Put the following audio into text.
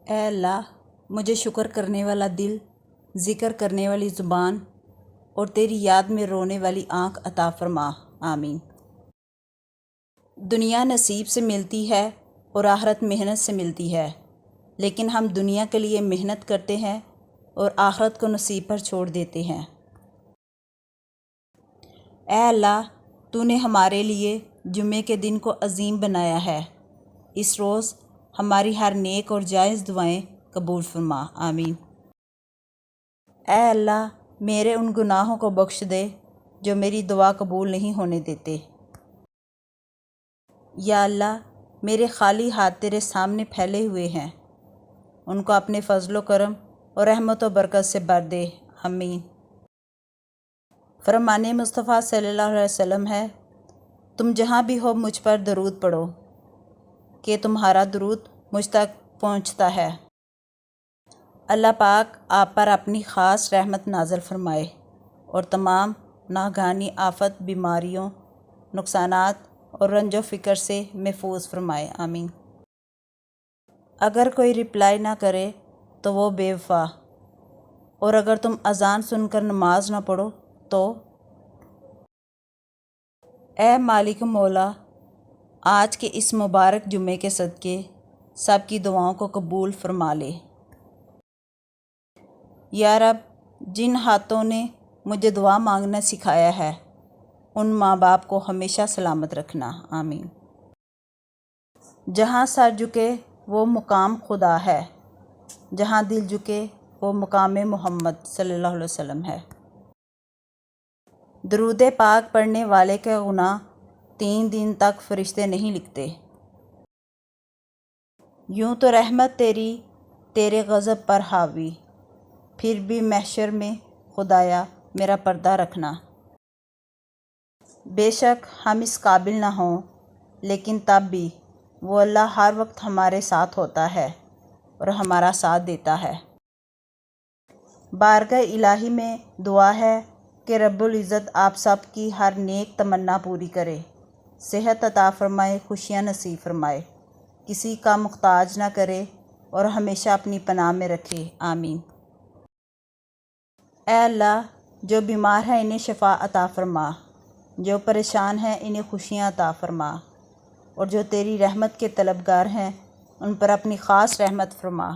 اے اللہ مجھے شکر کرنے والا دل، ذکر کرنے والی زبان اور تیری یاد میں رونے والی آنکھ عطا فرما، آمین۔ دنیا نصیب سے ملتی ہے اور آخرت محنت سے ملتی ہے، لیکن ہم دنیا کے لیے محنت کرتے ہیں اور آخرت کو نصیب پر چھوڑ دیتے ہیں۔ اے اللہ تو نے ہمارے لیے جمعے کے دن کو عظیم بنایا ہے، اس روز ہماری ہر نیک اور جائز دعائیں قبول فرما، آمین۔ اے اللہ میرے ان گناہوں کو بخش دے جو میری دعا قبول نہیں ہونے دیتے۔ یا اللہ میرے خالی ہاتھ تیرے سامنے پھیلے ہوئے ہیں، ان کو اپنے فضل و کرم اور رحمت و برکت سے بھر دے، آمین۔ فرمان مصطفیٰ صلی اللہ علیہ وسلم ہے، تم جہاں بھی ہو مجھ پر درود پڑھو کہ تمہارا درود مجھ تک پہنچتا ہے۔ اللہ پاک آپ پر اپنی خاص رحمت نازل فرمائے اور تمام ناگہانی آفت، بیماریوں، نقصانات اور رنج و فکر سے محفوظ فرمائے، آمین۔ اگر کوئی رپلائی نہ کرے تو وہ بے وفا، اور اگر تم اذان سن کر نماز نہ پڑھو تو اے مالک مولا آج کے اس مبارک جمعے کے صدقے سب کی دعاؤں کو قبول فرما لے۔ یا رب جن ہاتھوں نے مجھے دعا مانگنا سکھایا ہے ان ماں باپ کو ہمیشہ سلامت رکھنا، آمین۔ جہاں سر جھکے وہ مقام خدا ہے، جہاں دل جھکے وہ مقام محمد صلی اللہ علیہ وسلم ہے۔ درود پاک پڑھنے والے کے گناہ 3 دن تک فرشتے نہیں لکھتے۔ یوں تو رحمت تیری تیرے غضب پر حاوی، پھر بھی محشر میں خدایا میرا پردہ رکھنا۔ بے شک ہم اس قابل نہ ہوں، لیکن تب بھی وہ اللہ ہر وقت ہمارے ساتھ ہوتا ہے اور ہمارا ساتھ دیتا ہے۔ بارگاہ الہی میں دعا ہے کہ رب العزت آپ سب کی ہر نیک تمنا پوری کرے، صحت عطا فرمائے، خوشیاں نصیب فرمائے، کسی کا محتاج نہ کرے اور ہمیشہ اپنی پناہ میں رکھے، آمین۔ اے اللہ جو بیمار ہیں انہیں شفا عطا فرما، جو پریشان ہیں انہیں خوشیاں عطا فرما، اور جو تیری رحمت کے طلبگار ہیں ان پر اپنی خاص رحمت فرما۔